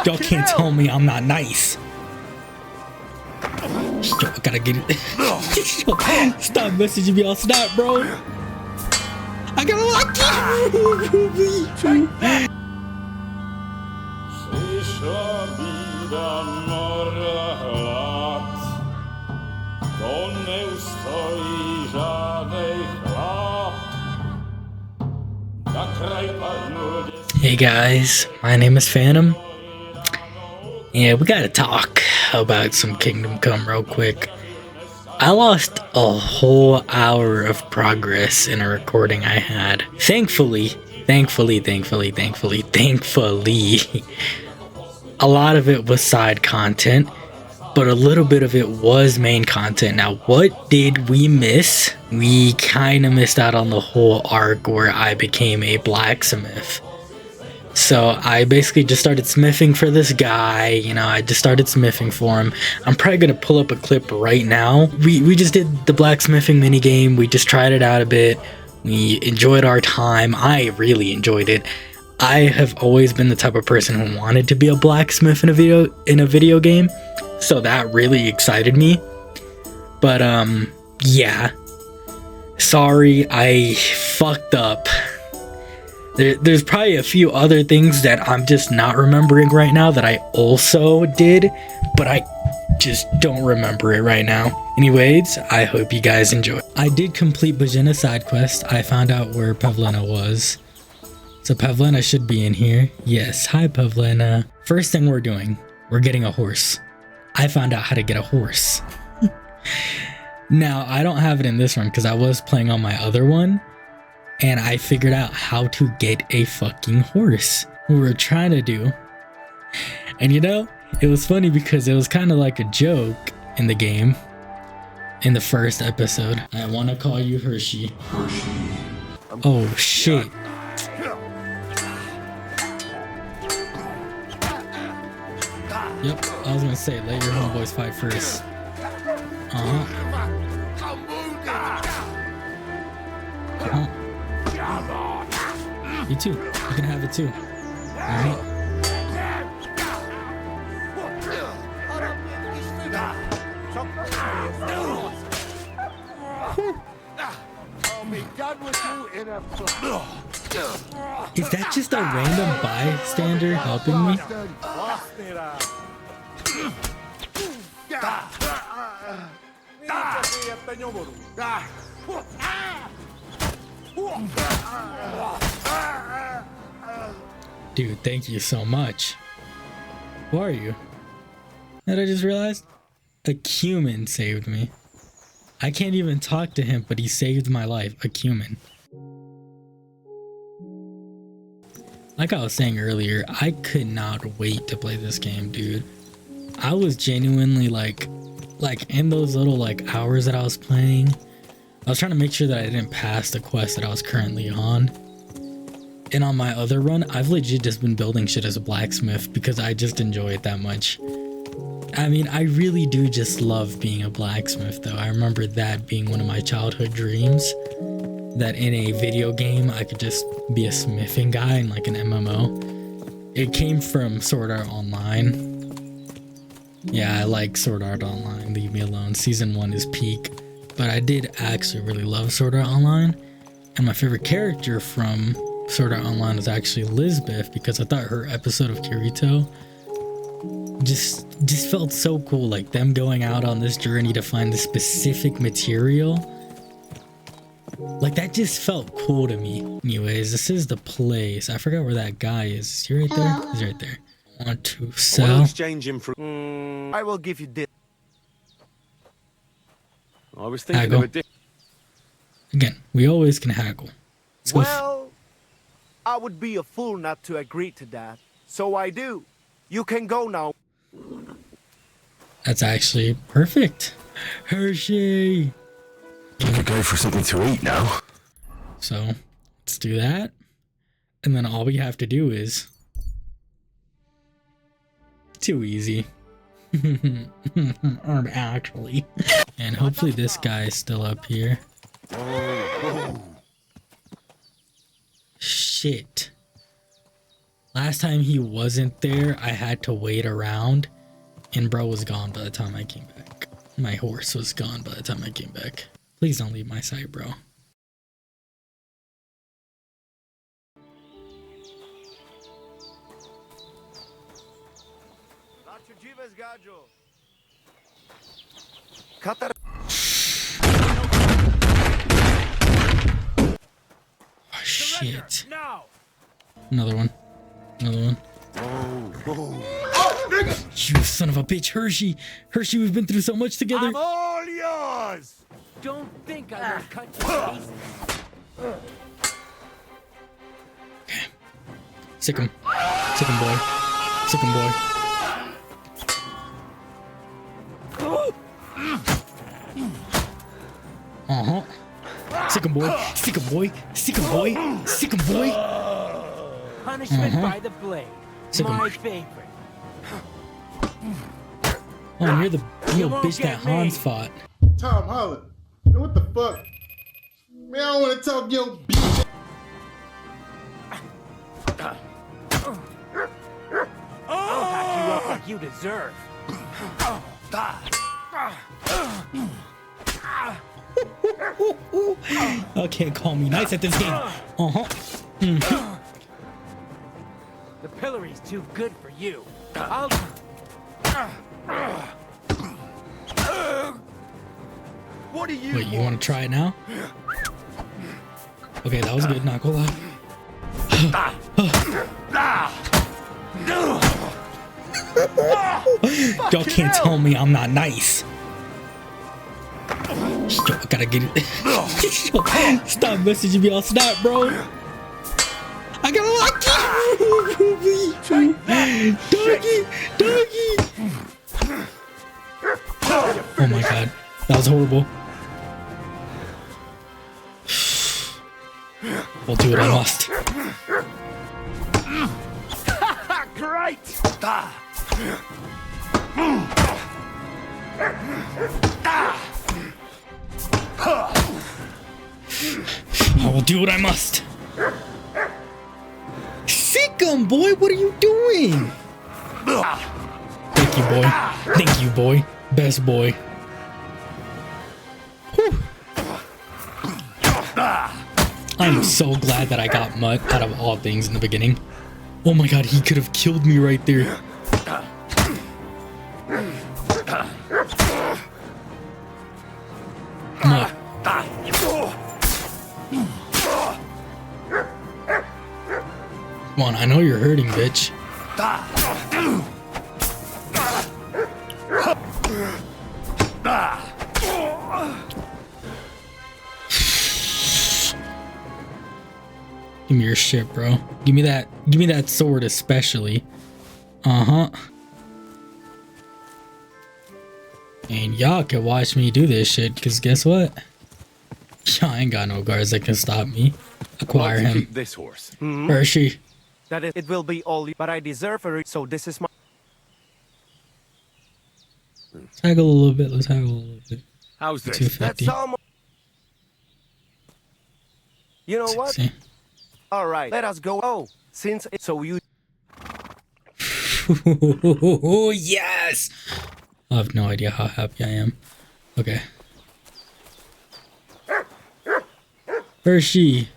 Y'all can't tell me I'm not nice. Yo, I gotta get it. Stop messaging me on Snap, bro. I gotta like you. Hey guys, my name is Phantom. Yeah, we gotta talk about some Kingdom Come real quick. I lost a whole hour of progress in a recording I had. Thankfully, a lot of it was side content, but a little bit of it was main content. Now, what did we miss? We kind of missed out on the whole arc where I became a blacksmith. So I basically just started smithing for this guy, you know, I just started smithing for him. I'm probably gonna pull up a clip right now. We just did the blacksmithing minigame, we just tried it out a bit. We enjoyed our time, I really enjoyed it. I have always been the type of person who wanted to be a blacksmith in a video game. So that really excited me. But yeah. Sorry, I fucked up. There's probably a few other things that I'm just not remembering right now that I also did, but I just don't remember it right now. Anyways, I hope you guys enjoy. I did complete Bajina's side quest. I found out where Pavlina was. So Pavlina should be in here. Yes, hi Pavlina. First thing we're doing, we're getting a horse. I found out how to get a horse. Now, I don't have it in this one because I was playing on my other one. And I figured out how to get a fucking horse. We were trying to do. And you know, it was funny because it was kind of like a joke in the game. In the first episode. I want to call you Hershey. Oh shit. Yep, I was gonna say, let your homeboys fight first. You too. You can have it too. Is that just a random bystander helping me? Dude, thank you so much. Who are you? That I just realized? A cumin saved me. I can't even talk to him, but he saved my life. A cumin. Like I was saying earlier, I could not wait to play this game, dude. I was genuinely like in those little hours that I was playing, I was trying to make sure that I didn't pass the quest that I was currently on. And on my other run, I've legit just been building shit as a blacksmith because I just enjoy it that much. I mean, I really do just love being a blacksmith though. I remember that being one of my childhood dreams. That in a video game, I could just be a smithing guy in like an MMO. It came from Sword Art Online. Yeah, I like Sword Art Online, leave me alone. Season 1 is peak. But I did actually really love Sword Art Online. And my favorite character from Sword Art Online was actually Lisbeth because I thought her episode of Kirito just felt so cool. Like them going out on this journey to find the specific material. Like that just felt cool to me. Anyways, this is the place. I forgot where that guy is. Is he right there? He's right there. Want to sell? Exchange him for. I will give you this. I was thinking of a Again, we always can haggle. Well, I would be a fool not to agree to that. So I do. You can go now. That's actually perfect. Hershey. Gonna go for something to eat now. So let's do that. And then all we have to do is too easy. Or actually. And hopefully this guy is still up here. shit. Last time he wasn't there, I had to wait around, and bro was gone by the time I came back. My horse was gone by the time I came back. Please don't leave my site, bro. Oh, shit. Another one. Another one. You son of a bitch, Hershey. Hershey, we've been through so much together. I'm all yours. Don't think I won't cut your face. Okay. Sick him. Sick him, boy. Sick him, boy. Uh-huh. Sick him, boy. Sick him, boy. Sick him, boy. Sick him, boy. Punishment by the blade. Sick 'em. My favorite. Oh, and you're the little won't bitch that get me. Hans fought. Tom Holland. Man, what the fuck? Man, I don't want to talk your bitch. I'll hack you up like you deserve. Okay, call me nice at this game. Uh-huh. The pillory's too good for you. I'll... What do you Wait, you want to try it now? Okay, that was good, not gonna lie. Y'all can't tell me I'm not nice. Yo, I gotta get it. Yo, stop messaging me on Snap, bro. I gotta lock you. Doggy. Oh my god, that was horrible. We'll do what I must. Great. I will do what I must. Sick 'em, boy. What are you doing? Thank you, boy. Thank you, boy. Best boy. Whew. I'm so glad that I got Mutt out of all things in the beginning. Oh my god, he could have killed me right there. Mutt. Come on, I know you're hurting, bitch. Give me your shit, bro. Give me that sword especially. Uh-huh. And y'all can watch me do this shit, because guess what? Y'all ain't got no guards that can stop me. Acquire him. Keep this horse. Hershey. That is, it will be all, but I deserve a so this is my. Haggle a little bit. Let's haggle a little bit. How's this? 250. That's almost. You know what? 60. All right, let us go. Oh, since it, so you. Oh yes! I have no idea how happy I am. Okay. Hershey.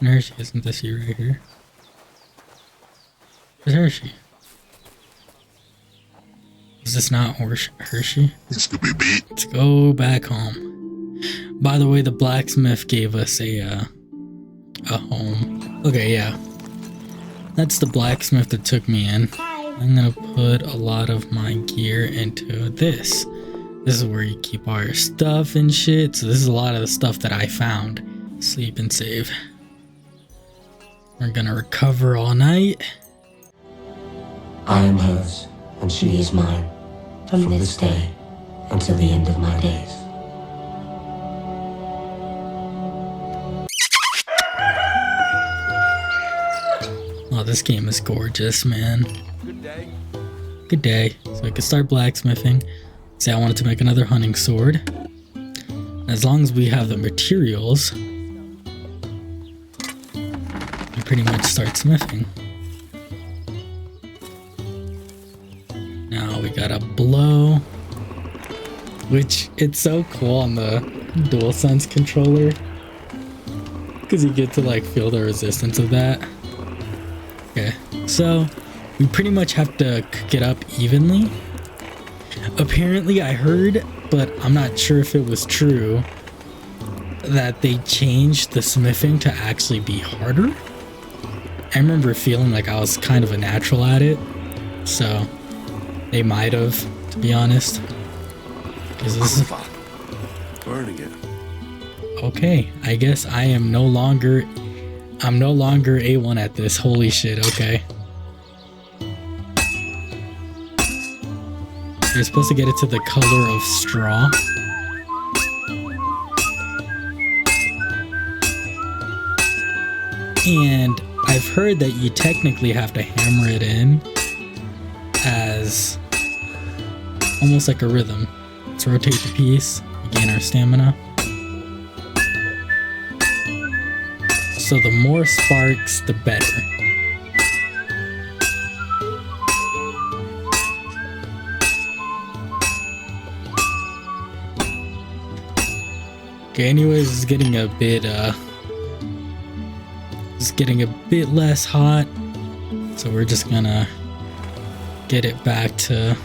Hershey, isn't this you right here? Where's Hershey? Is this not Hershey? Let's go back home. By the way, the blacksmith gave us a home. Okay, yeah. That's the blacksmith that took me in. I'm gonna put a lot of my gear into this. This is where you keep all your stuff and shit. So this is a lot of the stuff that I found. Sleep and save. We're gonna recover all night. I am hers, and she is mine, from this day until the end of my days. Oh, this game is gorgeous, man. Good day. Good day. So I could start blacksmithing. Say I wanted to make another hunting sword. As long as we have the materials, we pretty much start smithing. Now we gotta blow, which it's so cool on the DualSense controller, because you get to like feel the resistance of that. Okay, so we pretty much have to cook it up evenly. Apparently I heard, but I'm not sure if it was true, that they changed the smithing to actually be harder. I remember feeling like I was kind of a natural at it, so they might have, to be honest. Is this burning it? Okay, I guess I'm no longer A1 at this. Holy shit, okay. You're supposed to get it to the color of straw. And I've heard that you technically have to hammer it in as almost like a rhythm. Let's rotate the piece, gain our stamina. So the more sparks, the better. Okay, anyways, it's getting a bit less hot, so we're just gonna get it back to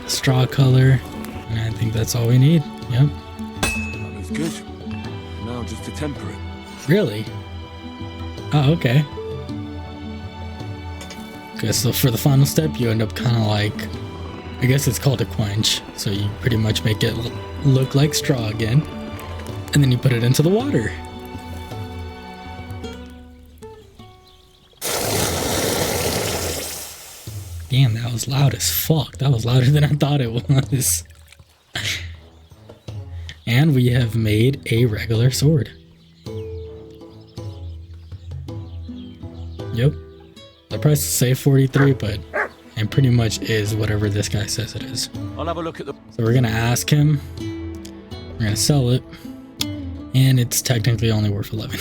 straw color, and I think that's all we need. Yep. That looks good. Now just to temper it. Really? Oh, okay. Okay, so for the final step, you end up kind of like, I guess it's called a quench. So you pretty much make it look like straw again, and then you put it into the water. Damn, that was loud as fuck. That was louder than I thought it was. And we have made a regular sword. Yep. The price is say 43, but it pretty much is whatever this guy says it is. I'll have a look at the... So we're gonna ask him. We're gonna sell it. And it's technically only worth 11.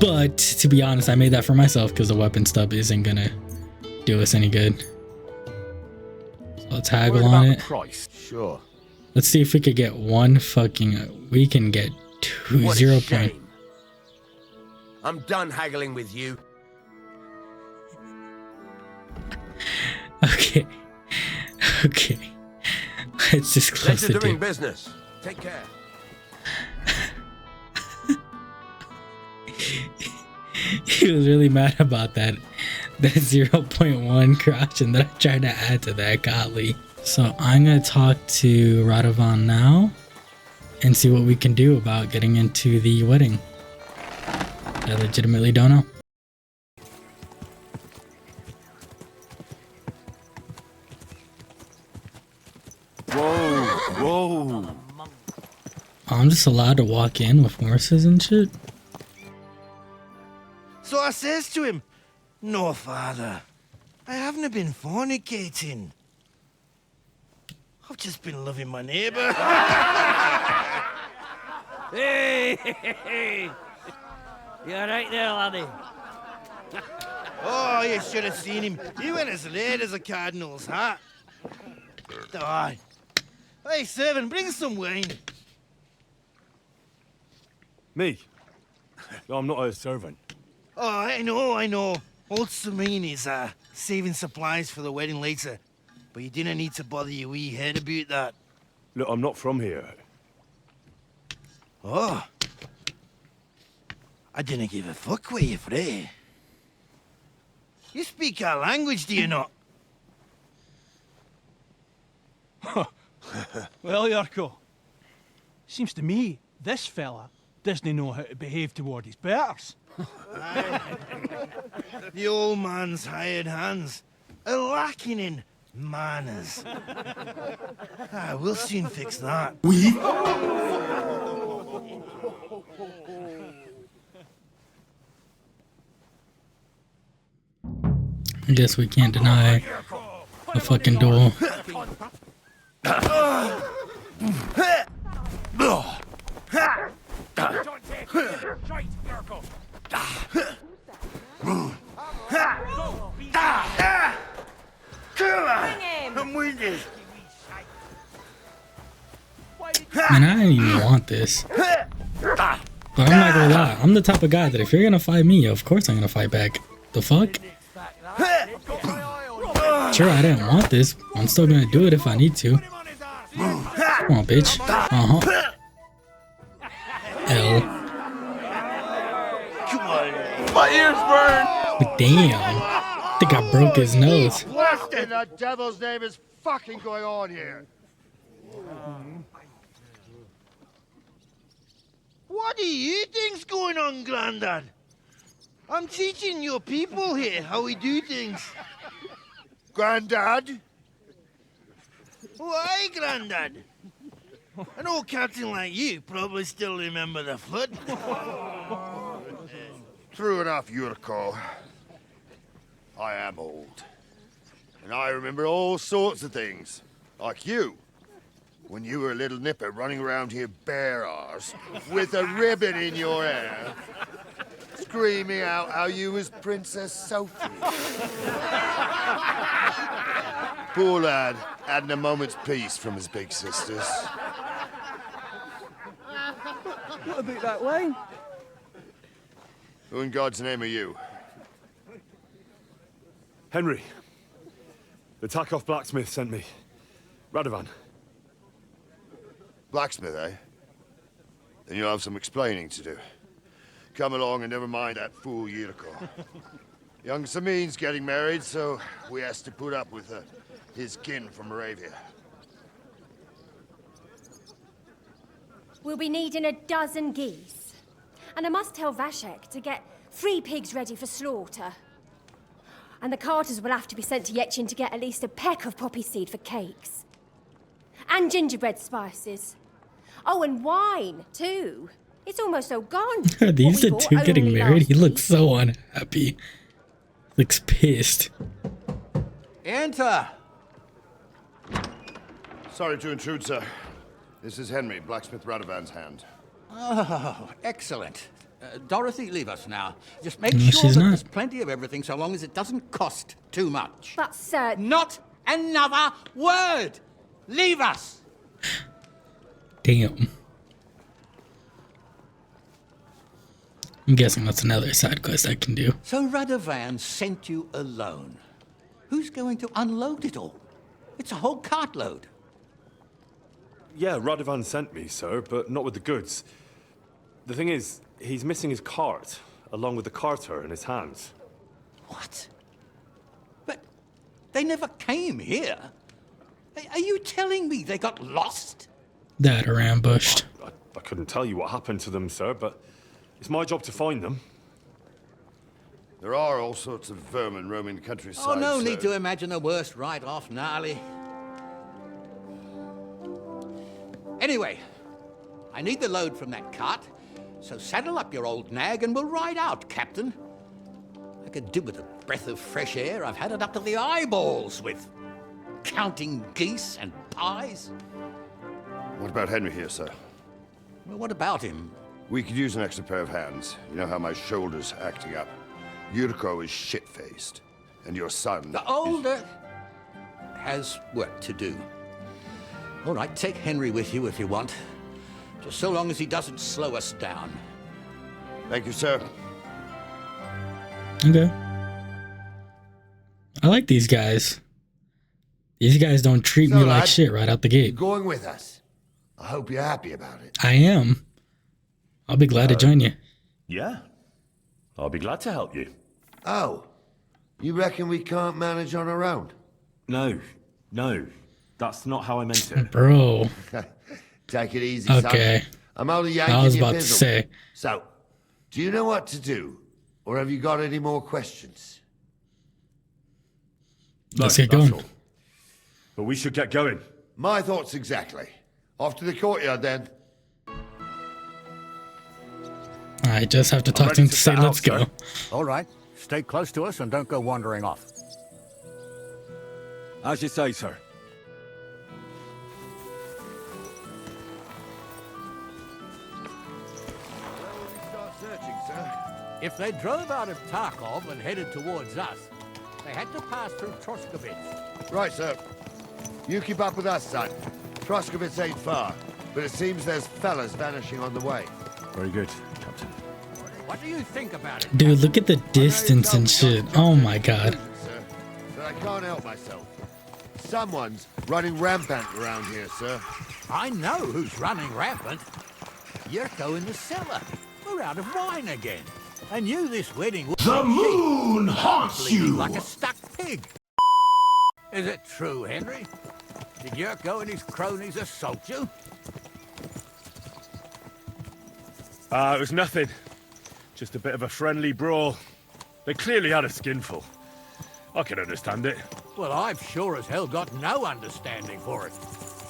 But to be honest, I made that for myself because the weapon stub isn't gonna do us any good. So let's haggle on it. Price. Sure. Let's see if we could get one fucking... We can get two What a 0. shame. I'm done haggling with you. Okay. Okay. Let's just close Let's the doing deal. business. Take care. He was really mad about that 0.1 correction that I tried to add to that. Golly. So I'm gonna talk to Radovan now and see what we can do about getting into the wedding. I legitimately don't know. Whoa, whoa. I'm just allowed to walk in with horses and shit. So I says to him, "No, father, I haven't been fornicating. I've just been loving my neighbour." Hey! You alright there, laddie? Oh, you should have seen him. He went as late as a cardinal's hat. Aye. Hey, servant, bring some wine. Me? I'm not a servant. Oh, I know. Old Serene is saving supplies for the wedding later. But you didn't need to bother your wee head about that. Look, I'm not from here. Oh. I didn't give a fuck where you're from. You speak our language, do you not? Well, Yarko, seems to me this fella doesn't know how to behave toward his betters. The old man's hired hands are lacking in manners. We'll soon fix that. I guess we can't deny a fucking duel. I'm winded. Man, I didn't even want this. But I'm not gonna lie, I'm the type of guy that if you're gonna fight me, of course I'm gonna fight back. The fuck? Sure, I didn't want this. I'm still gonna do it if I need to. Come on, bitch. Uh-huh. L. Come on. My ears burn! But damn. I think I broke his nose. What in the devil's name is fucking going on here? What do you think's going on, Grandad? I'm teaching your people here how we do things. Grandad? Why, Grandad? An old captain like you probably still remember the flood. True enough, Yuriko. I am old. And I remember all sorts of things. Like you. When you were a little nipper running around here bare arse, with a ribbon in your hair, screaming out how you was Princess Sophie. Poor lad, hadn't a moment's peace from his big sisters. What about that wine? Who in God's name are you? Henry. The Takeoff blacksmith sent me. Radovan. Blacksmith, eh? Then you'll have some explaining to do. Come along and never mind that fool Yuriko. Young Samin's getting married, so we has to put up with his kin from Moravia. We'll be needing a dozen geese. And I must tell Vashek to get 3 pigs ready for slaughter. And the carters will have to be sent to Yetchin to get at least a peck of poppy seed for cakes. And gingerbread spices. Oh, and wine, too. It's almost all gone. Are these the two getting only married? last He looks week. so unhappy. Looks pissed. Enter! Sorry to intrude, sir. This is Henry, blacksmith Radovan's hand. Oh, excellent. Dorothy, leave us now. Just make No, sure she's that not. there's plenty of everything so long as it doesn't cost too much. But, sir... Not another word! Leave us! Damn. I'm guessing that's another side quest I can do. So Radovan sent you alone. Who's going to unload it all? It's a whole cartload. Yeah, Radovan sent me, sir, but not with the goods. The thing is, he's missing his cart, along with the carter in his hands. What? But they never came here. Are you telling me they got lost? That or ambushed. I couldn't tell you what happened to them, sir, but it's my job to find them. There are all sorts of vermin roaming the countryside. Oh, no sir. need to imagine the worst right off, gnarly. Anyway, I need the load from that cart, so saddle up your old nag and we'll ride out, Captain. I could do with a breath of fresh air. I've had it up to the eyeballs with counting geese and pies. What about Henry here, sir? Well, what about him? We could use an extra pair of hands. You know how my shoulder's acting up. Yuriko is shit-faced. And your son... The older has work to do. All right, take Henry with you if you want. Just so long as he doesn't slow us down. Thank you, sir. Okay. I like these guys. These guys don't treat me like shit right out the You're gate. going with us. I hope you're happy about it. I am. I'll be glad to join you. Yeah. I'll be glad to help you. Oh. You reckon we can't manage on our own? No. That's not how I meant it. Bro. Take it easy, son. Okay. I'm only yanking I was your about to pizzle. say. So, do you know what to do? Or have you got any more questions? Let's get that's going. all. But we should get going. My thoughts exactly. Off to the courtyard, then. I just have to talk to him to say let's go. All right. Stay close to us and don't go wandering off. As you say, sir. If they drove out of Tarkov and headed towards us, they had to pass through Troskovitz. Right, sir. You keep up with us, son. Troskovitz ain't far, but it seems there's fellas vanishing on the way. Very good, Captain. What do you think about it? Dude, look at the distance and shit. Oh my god. Sir, but I can't help myself. Someone's running rampant around here, sir. I know who's running rampant. Yurko in the cellar. We're out of wine again. I knew this wedding would... The moon haunts you! Like a stuck pig. Is it true, Henry? Did Yurko and his cronies assault you? It was nothing. Just a bit of a friendly brawl. They clearly had a skinful. I can understand it. Well, I've sure as hell got no understanding for it.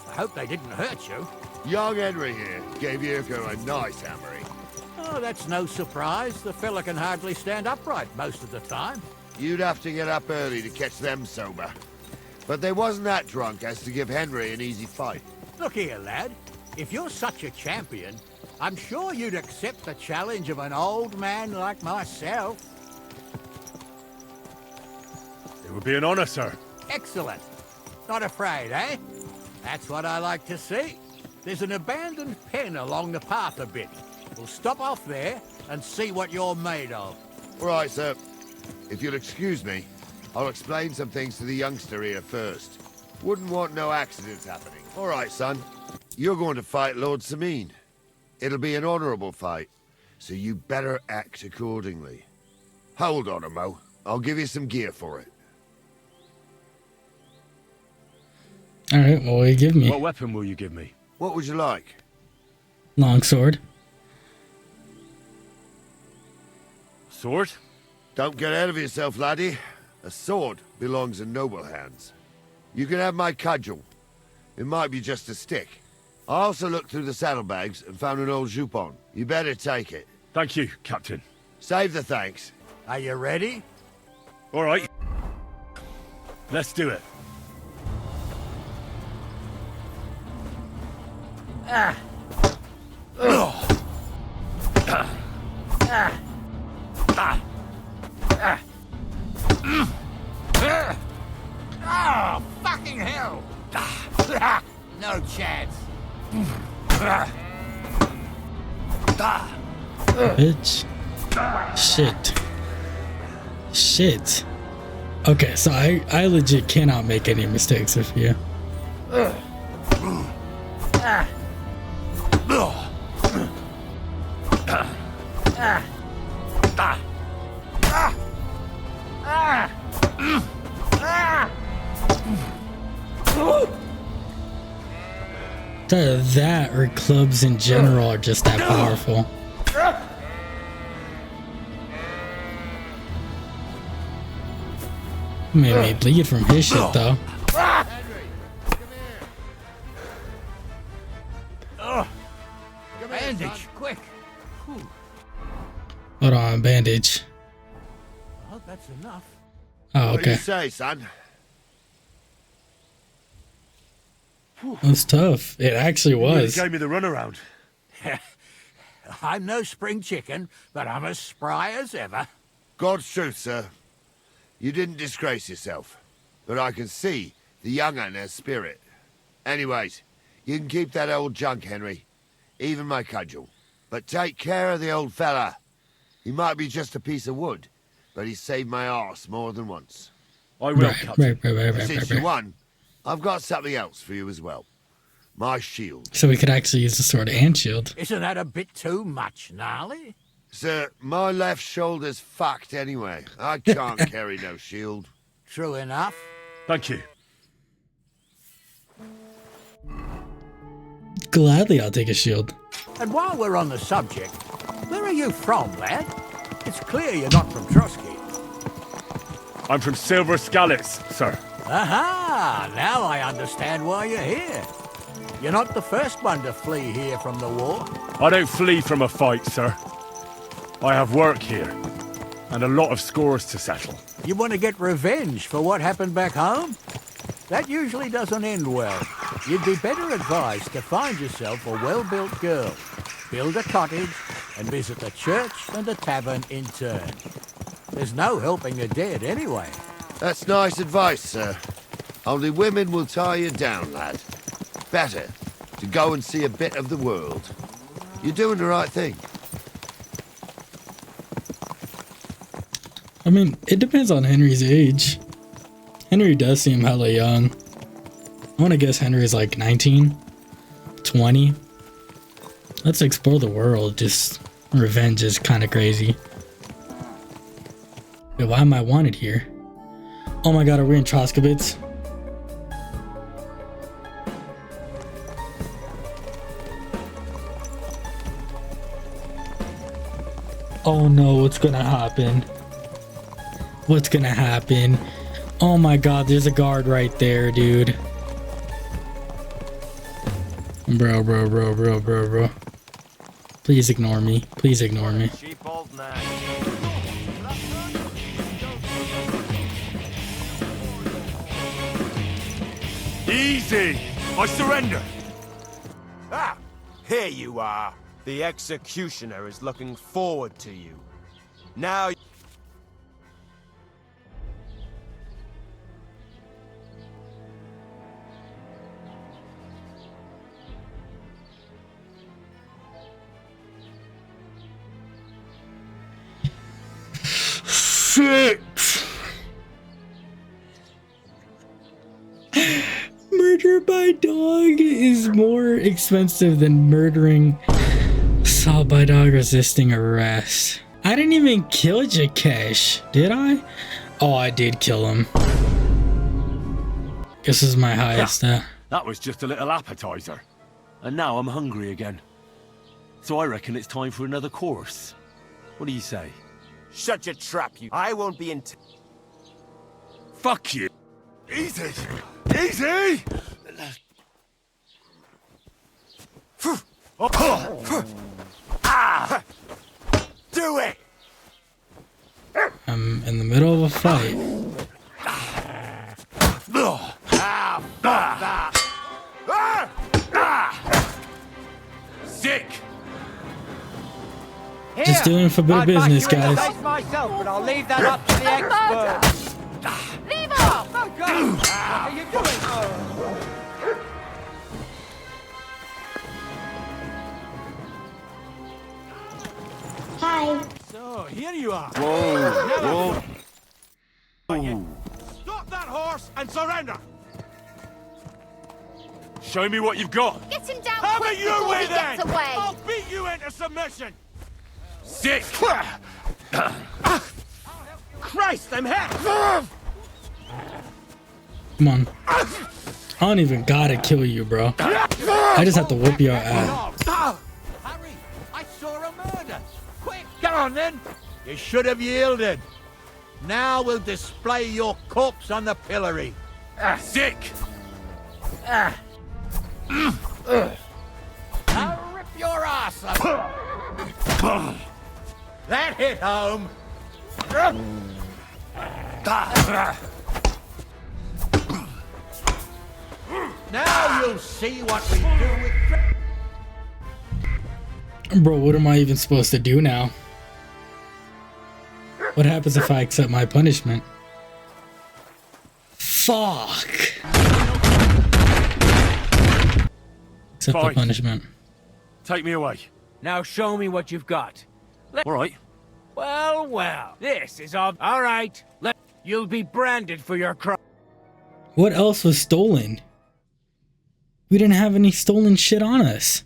I hope they didn't hurt you. Young Henry here gave Yurko a nice hammering. Oh, that's no surprise. The fella can hardly stand upright most of the time. You'd have to get up early to catch them sober. But they wasn't that drunk as to give Henry an easy fight. Look here, lad. If you're such a champion, I'm sure you'd accept the challenge of an old man like myself. It would be an honor, sir. Excellent. Not afraid, eh? That's what I like to see. There's an abandoned pen along the path a bit. We'll stop off there and see what you're made of. All right, sir. If you'll excuse me, I'll explain some things to the youngster here first. Wouldn't want no accidents happening. All right, son. You're going to fight Lord Sameen. It'll be an honorable fight, so you better act accordingly. Hold on, Mo. I'll give you some gear for it. Alright, what will you give me? What weapon will you give me? What would you like? Longsword. Sword? Don't get ahead of yourself, laddie. A sword belongs in noble hands. You can have my cudgel. It might be just a stick. I also looked through the saddlebags and found an old jupon. You better take it. Thank you, Captain. Save the thanks. Are you ready? All right. Let's do it. Ah. Ah. Ah. Ah. Oh, fucking hell! No chance. Bitch. Shit. Shit. Okay, so I legit cannot make any mistakes with you. Either that or clubs in general are just that powerful. Made me bleed from his shit though. Bandage, quick. Hold on, bandage. Well, that's enough. Oh, What do you okay. say, son? That's tough. It actually You really was. gave me the runaround. I'm no spring chicken, but I'm as spry as ever. God's truth, sir. You didn't disgrace yourself, but I can see the young un has spirit. Anyways, you can keep that old junk, Henry. Even my cudgel. But take care of the old fella. He might be just a piece of wood, but he saved my arse more than once. I will, Right, Captain. right. Since you won, I've got something else for you as well. My shield. So we could actually use the sword and shield. Isn't that a bit too much, gnarly? Sir, my left shoulder's fucked anyway. I can't carry no shield. True enough. Thank you. Gladly, I'll take a shield. And while we're on the subject, where are you from, lad? It's clear you're not from Trotsky. I'm from Silver Scallops, sir. Aha! Now I understand why you're here. You're not the first one to flee here from the war. I don't flee from a fight, sir. I have work here, and a lot of scores to settle. You want to get revenge for what happened back home? That usually doesn't end well. You'd be better advised to find yourself a well-built girl, build a cottage, and visit the church and the tavern in turn. There's no helping the dead anyway. That's nice advice, sir. Only women will tie you down, lad. Better to go and see a bit of the world. You're doing the right thing. I mean, it depends on Henry's age. Henry does seem hella young. I want to guess Henry's like 19, 20. Let's explore the world. Just revenge is kind of crazy. Wait, why am I wanted here? Oh my god, are we in Troskowitz? Oh no, what's gonna happen? What's gonna happen? Oh my god, there's a guard right there, dude. Bro. Please ignore me. Please ignore me. Easy! I surrender! Ah! Here you are. The executioner is looking forward to you. Now... Shit! Murder by dog is more expensive than murdering assault by dog resisting arrest. I didn't even kill Jakesh, did I? Oh, I did kill him. This is my highest. That was just a little appetizer. And now I'm hungry again. So I reckon it's time for another course. What do you say? Shut your trap, you... I won't be in... Fuck you! Easy! Easy! Do it! I'm in the middle of a fight. Sick! Just doing for better business, guys. Myself, but I'll leave that up to the experts. Leave off! Oh, God! What are you doing? Hi. So, here you are. Whoa! Stop that horse and surrender! Show me what you've got! Get him down Have quick it your before way he then! gets away. I'll beat you into submission! Sick! Christ, I'm hit! Come on. I don't even gotta kill you, bro. I just have to whip your ass. Harry, I saw a murder. Quick, get on then. You should have yielded. Now we'll display your corpse on the pillory. Sick! I'll rip your ass up. That hit home. Now you'll see what we do with... Bro, what am I even supposed to do now? What happens if I accept my punishment? Fuck! Accept the punishment. Take me away. Now show me what you've got. All right. Well. This is all right. You'll be branded for your crime. What else was stolen? We didn't have any stolen shit on us.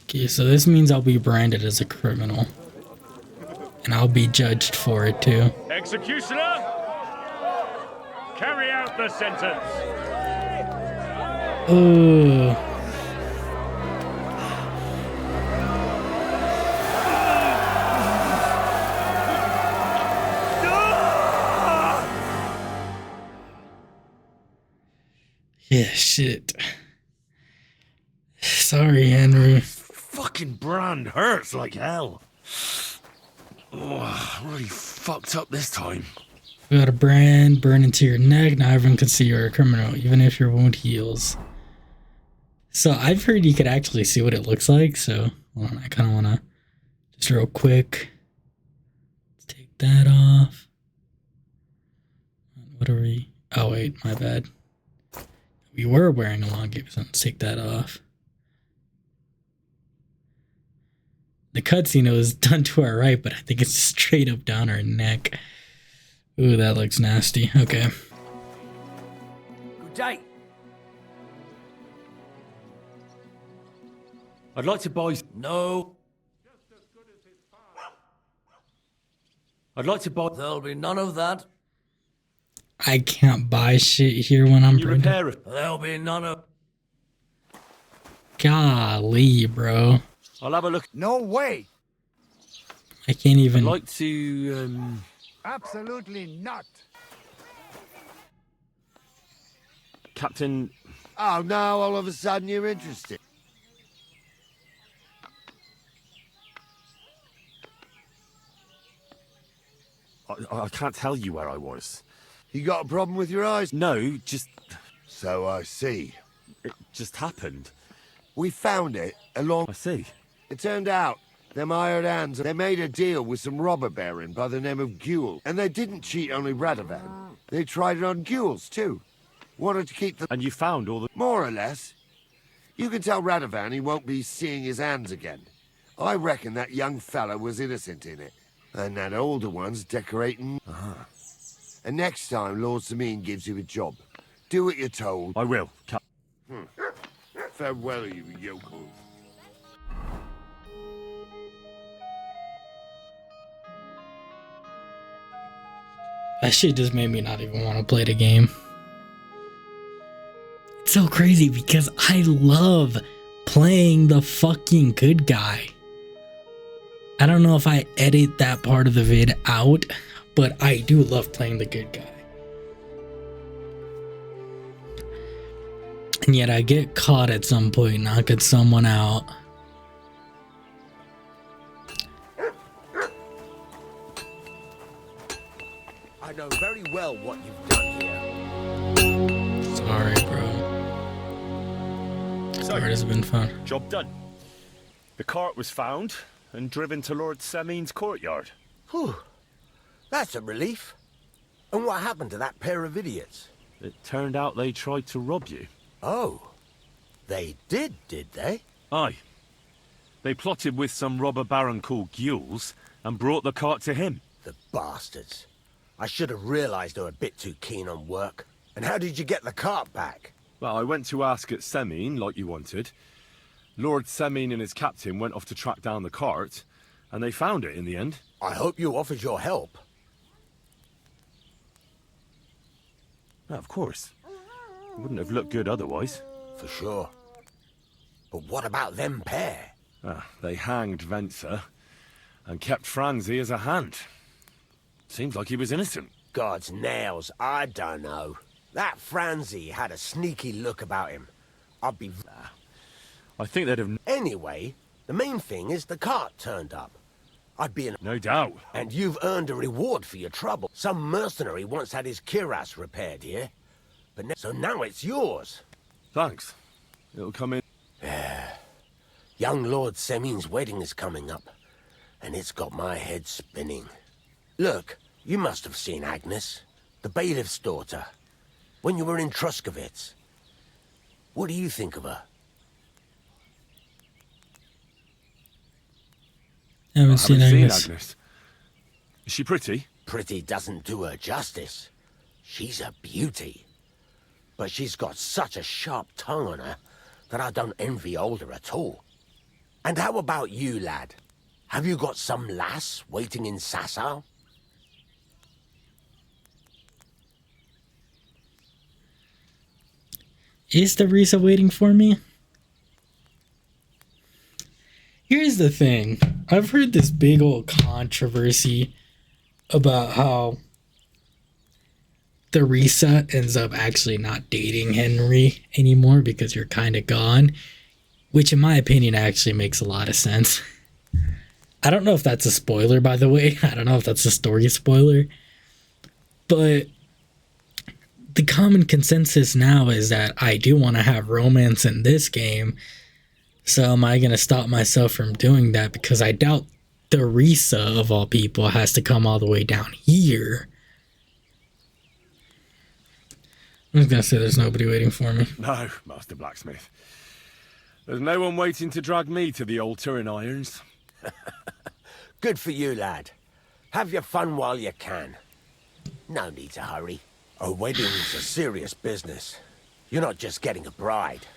Okay, so this means I'll be branded as a criminal. And I'll be judged for it too. Executioner, carry out the sentence. Ooh. Yeah, shit. Sorry, Henry. Fucking brand hurts like hell. Oh, really fucked up this time. We got a brand burn into your neck. Now everyone can see you're a criminal, even if your wound heals. So I've heard you could actually see what it looks like. So hold on, I kind of want to just real quick. Let's take that off. What are we? Oh wait, my bad. We were wearing a long cape, so let's take that off. The cutscene was done to our right, but I think it's straight up down our neck. Ooh, that looks nasty. Okay. Good day. I'd like to buy... No. I'd like to buy... There'll be none of that. I can't buy shit here when I'm you repair it? There'll be none of... Golly, bro. I'll have a look. No way. I can't even... I'd like to, Absolutely not. Captain... Oh, now all of a sudden you're interested. I can't tell you where I was. You got a problem with your eyes? No, just... So I see. It just happened. We found it along... I see. It turned out them hired hands, they made a deal with some robber baron by the name of Guel. And they didn't cheat only Radovan. They tried it on Gules, too. Wanted to keep the... And you found all the... More or less. You can tell Radovan he won't be seeing his hands again. I reckon that young fella was innocent in it. And that older one's decorating... And next time Lord Samine gives you a job, do what you're told. I will, Farewell, you yokels. That shit just made me not even want to play the game. It's so crazy because I love playing the fucking good guy. I don't know if I edit that part of the vid out, but I do love playing the good guy. And yet I get caught at some point knocking someone out. I know very well what you've done here. Sorry, bro. This part has been fun. Job done. The cart was found and driven to Lord Semine's courtyard. Whew. That's a relief. And what happened to that pair of idiots? It turned out they tried to rob you. Oh. They did they? Aye. They plotted with some robber baron called Gules and brought the cart to him. The bastards. I should have realized they were a bit too keen on work. And how did you get the cart back? Well, I went to ask at Semine, like you wanted. Lord Semine and his captain went off to track down the cart, and they found it in the end. I hope you offered your help. Of course. It wouldn't have looked good otherwise. For sure. But what about them pair? They hanged Venser and kept Franzi as a hand. Seems like he was innocent. God's nails, I don't know. That Franzi had a sneaky look about him. I'd be... I think they'd have... Anyway, the main thing is the cart turned up. I'd be in... No doubt. And you've earned a reward for your trouble. Some mercenary once had his cuirass repaired here. But so now it's yours. Thanks. It'll come in... Young Lord Semine's wedding is coming up. And it's got my head spinning. Look, you must have seen Agnes, the bailiff's daughter, when you were in Truscovitz. What do you think of her? I haven't seen Agnes. Is she pretty? Pretty doesn't do her justice. She's a beauty. But she's got such a sharp tongue on her that I don't envy older at all. And how about you, lad? Have you got some lass waiting in Sasau? Is Teresa waiting for me? Here's the thing. I've heard this big old controversy about how Teresa ends up actually not dating Henry anymore because you're kind of gone, which in my opinion actually makes a lot of sense. I don't know if that's a spoiler, by the way. I don't know if that's a story spoiler. But the common consensus now is that I do want to have romance in this game. So am I going to stop myself from doing that? Because I doubt Teresa, of all people, has to come all the way down here. I'm just going to say there's nobody waiting for me. No, Master Blacksmith. There's no one waiting to drag me to the altar in irons. Good for you, lad. Have your fun while you can. No need to hurry. A wedding's a serious business. You're not just getting a bride,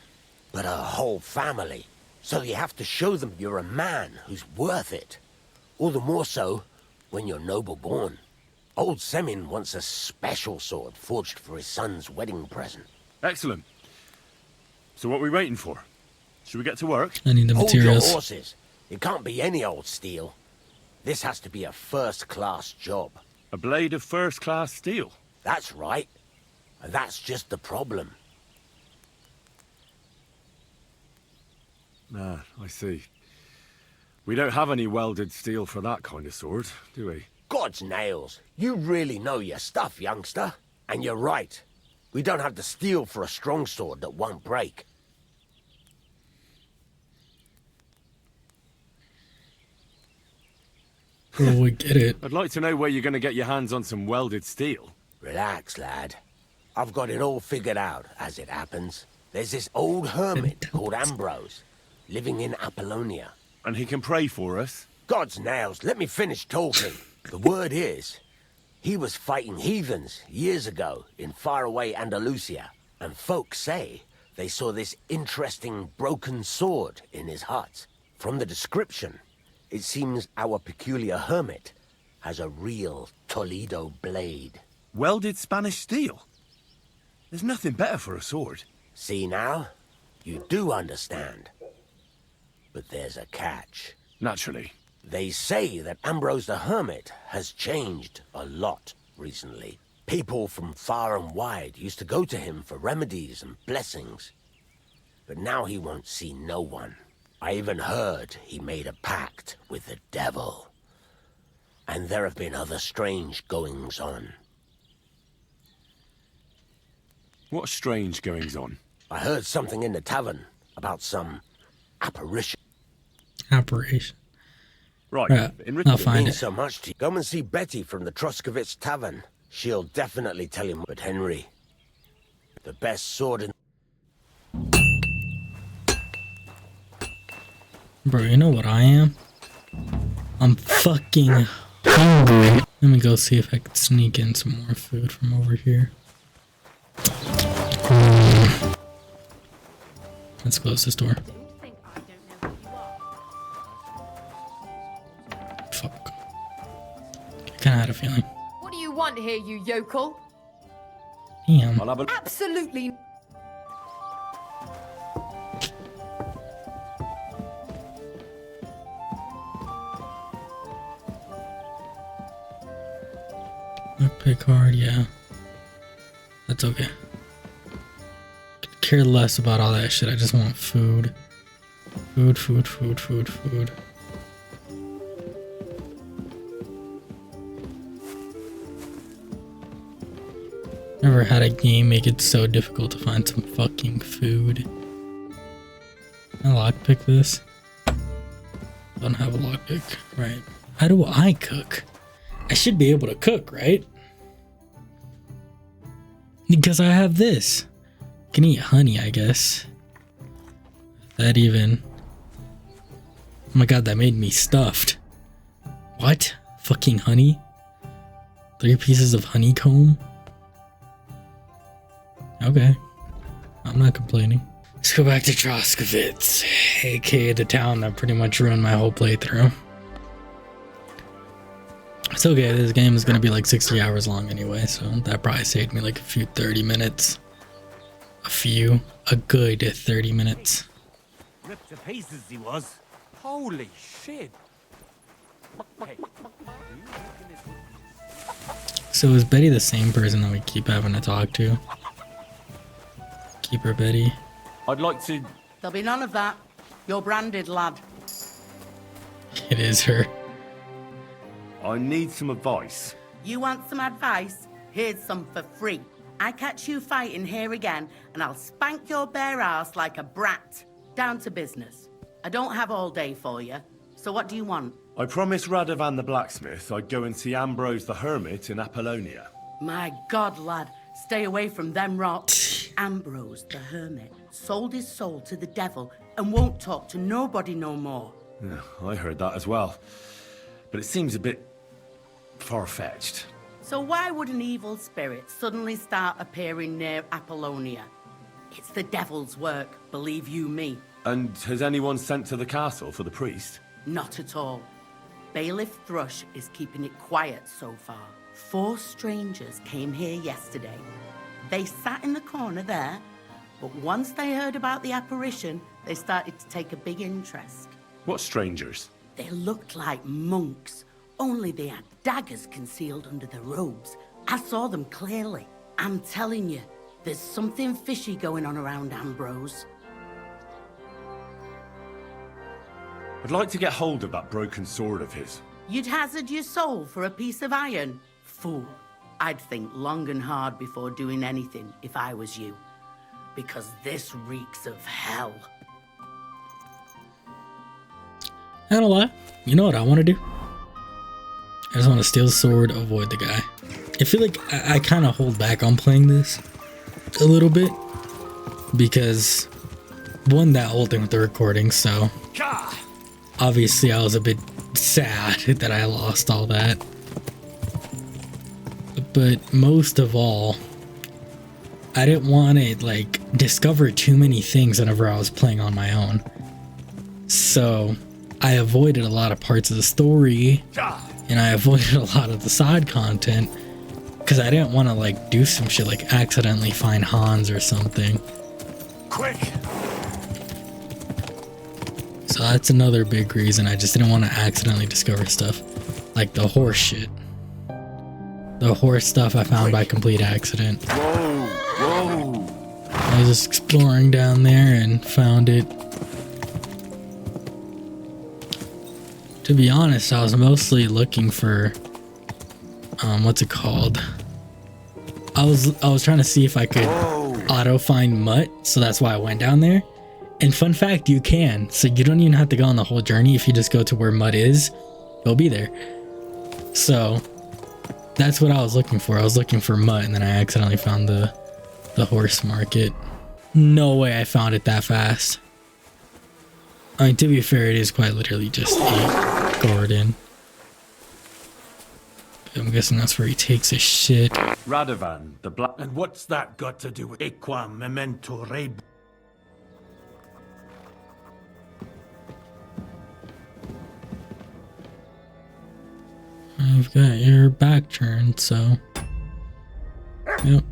but a whole family. So you have to show them you're a man who's worth it. All the more so when you're noble born. Old Semin wants a special sword forged for his son's wedding present. Excellent. So what are we waiting for? Should we get to work? I need the materials. Hold your horses. It can't be any old steel. This has to be a first-class job. A blade of first-class steel? That's right. And that's just the problem. Ah, I see. We don't have any welded steel for that kind of sword, do we? God's nails. You really know your stuff, youngster. And you're right. We don't have the steel for a strong sword that won't break. Well, we get it. I'd like to know where you're going to get your hands on some welded steel. Relax, lad. I've got it all figured out, as it happens. There's this old hermit called Ambrose, living in Apollonia. And he can pray for us? God's nails, let me finish talking. The word is, he was fighting heathens years ago in faraway Andalusia. And folks say they saw this interesting broken sword in his hut. From the description, it seems our peculiar hermit has a real Toledo blade. Welded Spanish steel? There's nothing better for a sword. See now? You do understand. But there's a catch. Naturally. They say that Ambrose the Hermit has changed a lot recently. People from far and wide used to go to him for remedies and blessings. But now he won't see no one. I even heard he made a pact with the devil. And there have been other strange goings-on. What strange goings-on? I heard something in the tavern about some apparition. Apparition. Right. I'll find it. So much to you. Go and see Betty from the Troskovitz Tavern. She'll definitely tell him. But Henry, the best sword in... Bro, you know what I am? I'm fucking hungry. Let me go see if I can sneak in some more food from over here. Let's close this door. Fuck. I kinda had a feeling. What do you want here, you yokel? Damn. Absolutely. Pay card, yeah. That's okay. Could care less about all that shit. I just want food. Food, food, food, food, food. Never had a game make it so difficult to find some fucking food. Can I lockpick this? Don't have a lockpick. Right. How do I cook? I should be able to cook, right? Because I have this. Can eat honey, I guess. That even. Oh my god, that made me stuffed. What? Fucking honey? 3 pieces of honeycomb? Okay. I'm not complaining. Let's go back to Troskovitz, aka the town that pretty much ruined my whole playthrough. It's okay, this game is gonna be like 60 hours long anyway, so that probably saved me like a few 30 minutes. A good 30 minutes. Ripped to pieces he was. Holy shit. So is Betty the same person that we keep having to talk to? Keep her Betty. I'd like to... There'll be none of that. You're branded, lad. It is her. I need some advice. You want some advice? Here's some for free. I catch you fighting here again, and I'll spank your bare ass like a brat. Down to business. I don't have all day for you, so what do you want? I promised Radovan the blacksmith I'd go and see Ambrose the hermit in Apollonia. My God, lad, stay away from them rocks. Ambrose the hermit sold his soul to the devil and won't talk to nobody no more. Yeah, I heard that as well. But it seems a bit far-fetched. So why would an evil spirit suddenly start appearing near Apollonia? It's the devil's work, believe you me. And has anyone sent to the castle for the priest? Not at all. Bailiff Thrush is keeping it quiet so far. 4 strangers came here yesterday. They sat in the corner there, but once they heard about the apparition, they started to take a big interest. What strangers? They looked like monks, only they had daggers concealed under their robes. I saw them clearly. I'm telling you, there's something fishy going on around Ambrose. I'd like to get hold of that broken sword of his. You'd hazard your soul for a piece of iron? Fool. I'd think long and hard before doing anything if I was you. Because this reeks of hell. Not a lie. You know what I want to do? I just want to steal the sword, avoid the guy. I feel like I kind of hold back on playing this a little bit. Because, one, that whole thing with the recording, so... Obviously, I was a bit sad that I lost all that. But most of all, I didn't want to, like, discover too many things whenever I was playing on my own. So, I avoided a lot of parts of the story, and I avoided a lot of the side content, because I didn't want to, like, do some shit, like, accidentally find Hans or something. Quick! So that's another big reason. I just didn't want to accidentally discover stuff. Like the horse shit. The horse stuff I found by complete accident. Whoa! I was just exploring down there and found it. To be honest, I was mostly looking for what's it called? I was trying to see if I could auto find Mutt, so that's why I went down there. And fun fact, you can. So you don't even have to go on the whole journey. If you just go to where Mutt is, you'll be there. So that's what I was looking for. I was looking for Mutt, and then I accidentally found the horse market. No way I found it that fast. I mean, to be fair, it is quite literally just a garden. I'm guessing that's where he takes his shit. Radovan, the black... And what's that got to do with Equam Memento Rei? I've got your back turned, so... Yep.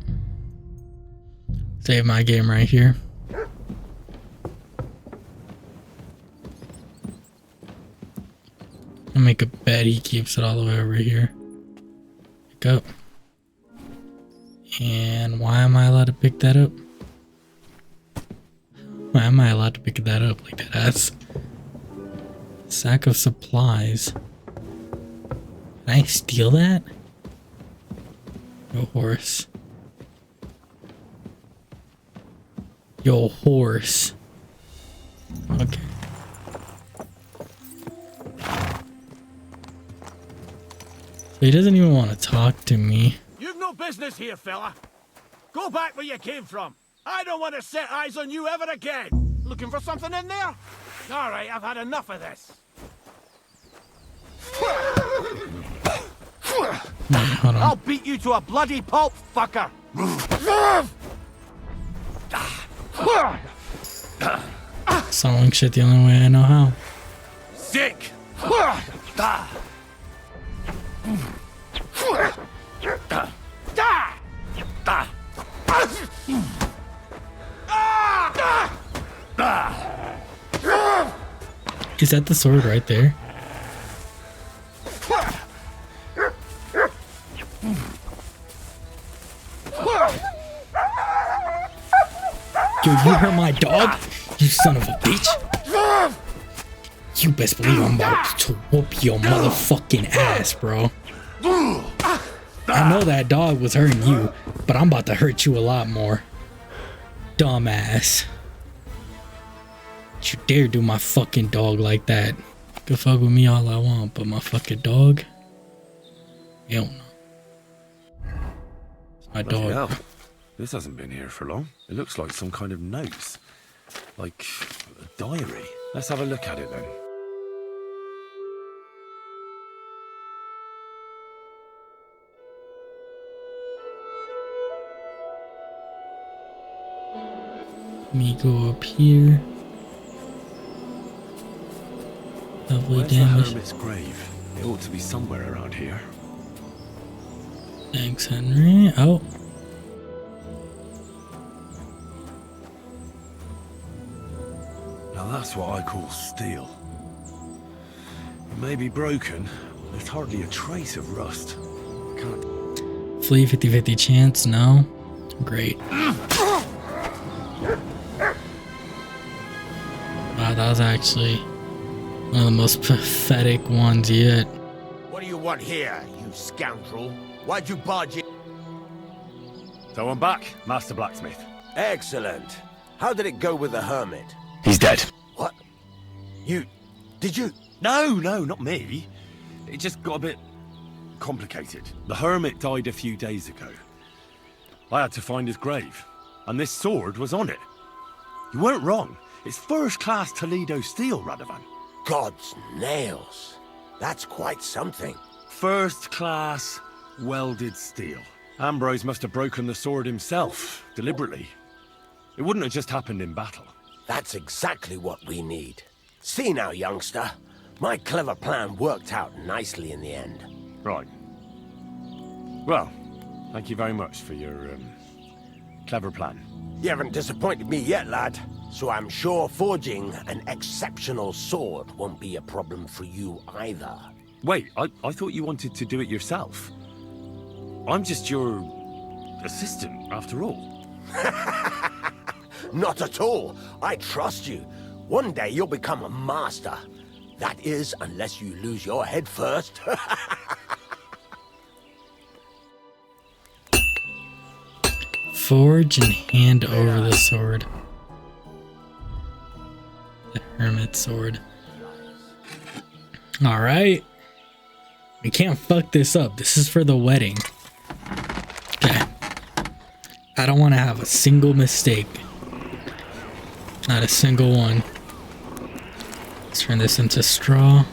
Save my game right here. I'll make a bet he keeps it all the way over here. Pick up. And why am I allowed to pick that up? Why am I allowed to pick that up like that? That's... Sack of supplies. Can I steal that? Yo, horse. Yo, horse. Okay. So he doesn't even want to talk to me. You've no business here, fella. Go back where you came from. I don't want to set eyes on you ever again. Looking for something in there? All right, I've had enough of this. Hold on. I'll beat you to a bloody pulp, fucker. Sawing shit the only way I know how. Sick. Is that the sword right there? Yo, you hurt my dog? You son of a bitch. You best believe I'm about to whoop your motherfucking ass, bro. I know that dog was hurting you, but I'm about to hurt you a lot more. Dumbass. Don't you dare do my fucking dog like that. You can fuck with me all I want, but my fucking dog? Hell no. My Bloody dog. hell. This hasn't been here for long. It looks like some kind of notes. Like a diary. Let's have a look at it then. Let me go up here. Lovely Where's the damage. hermit's grave? It ought to be somewhere around here. Thanks, Henry. Oh. Now that's what I call steel. It may be broken, but there's hardly a trace of rust. Can't... Flee 50-50 chance, no. Great. Wow, that was actually one of the most pathetic ones yet. What do you want here, you scoundrel? Why'd you barge in? So I'm back, Master Blacksmith. Excellent. How did it go with the hermit? He's dead. What? Did you? No, not me. It just got a bit complicated. The hermit died a few days ago. I had to find his grave, and this sword was on it. You weren't wrong. It's first-class Toledo steel, Radovan. God's nails. That's quite something. First-class welded steel. Ambrose must have broken the sword himself, deliberately. It wouldn't have just happened in battle. That's exactly what we need. See now, youngster. My clever plan worked out nicely in the end. Right. Well, thank you very much for your, clever plan. You haven't disappointed me yet, lad. So I'm sure forging an exceptional sword won't be a problem for you either. Wait, I thought you wanted to do it yourself. I'm just your assistant, after all. Not at all. I trust you. One day you'll become a master. That is, unless you lose your head first. Forge and hand over the sword. The hermit sword. Alright. We can't fuck this up. This is for the wedding. Okay. I don't want to have a single mistake. Not a single one. Let's turn this into straw.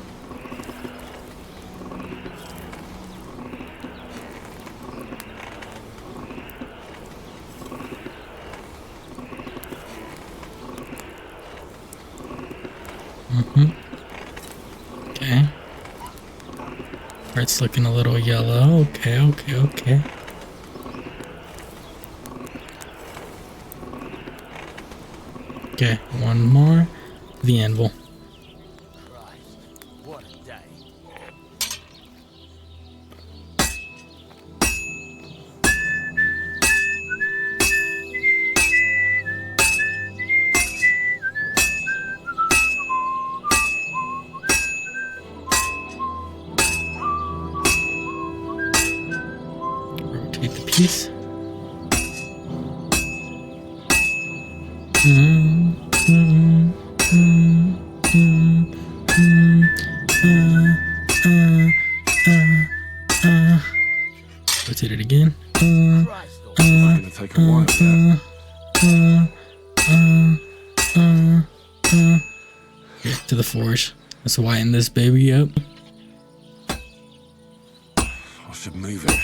Okay. It's looking a little yellow. Okay. Okay, one more. The anvil. What a day. Rotate the piece. Rotate it again. Gonna take a while, Okay, to the forge. Let's widen this baby up. I should move it.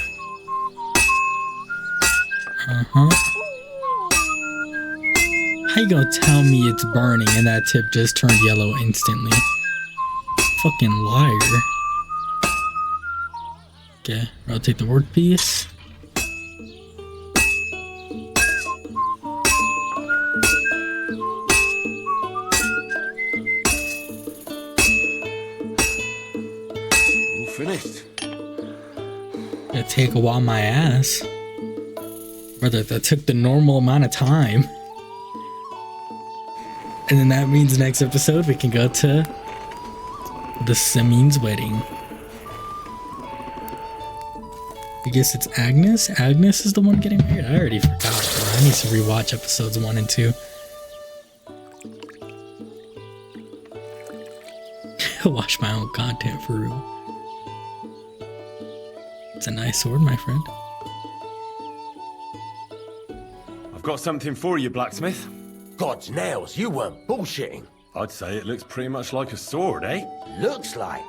How you gonna tell me it's burning and that tip just turned yellow instantly? Fucking liar. Okay, rotate the workpiece. All finished. It'll take a while, my ass. Brother, that took the normal amount of time. And then that means next episode we can go to the Samin's wedding. I guess it's Agnes. Agnes is the one getting married. I already forgot, bro. I need to rewatch episodes 1 and 2. Watch my own content for real. It's a nice sword, my friend. I've got something for you, blacksmith. God's nails, you weren't bullshitting. I'd say it looks pretty much like a sword, eh? Looks like.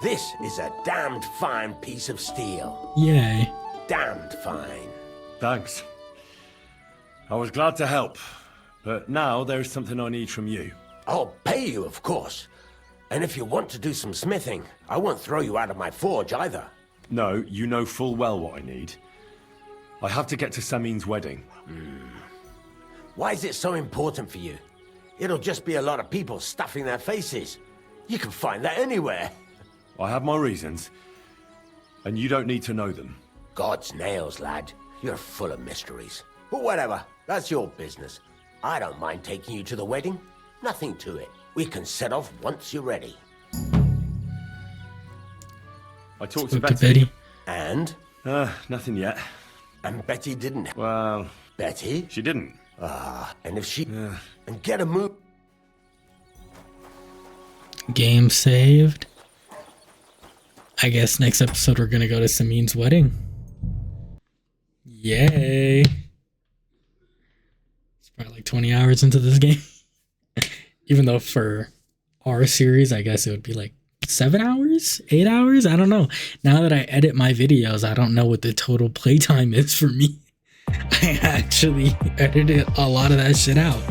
This is a damned fine piece of steel. Yay. Damned fine. Thanks. I was glad to help, but now there's something I need from you. I'll pay you, of course. And if you want to do some smithing, I won't throw you out of my forge either. No, you know full well what I need. I have to get to Samin's wedding. Why is it so important for you? It'll just be a lot of people stuffing their faces. You can find that anywhere. I have my reasons, and you don't need to know them. God's nails, lad. You're full of mysteries. But whatever, that's your business. I don't mind taking you to the wedding. Nothing to it. We can set off once you're ready. I talked Spoke to to Betty. And? Nothing yet. And Betty didn't. Well... Betty? She didn't. And if she... And get a move... Game saved. I guess next episode we're gonna go to Samin's wedding. Yay. It's probably like 20 hours into this game. Even though for our series, I guess it would be like 7 hours? 8 hours? I don't know. Now that I edit my videos, I don't know what the total playtime is for me. I actually edited a lot of that shit out.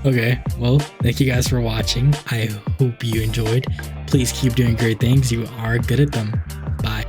Okay, well, thank you guys for watching. I hope you enjoyed. Please keep doing great things. You are good at them. Bye.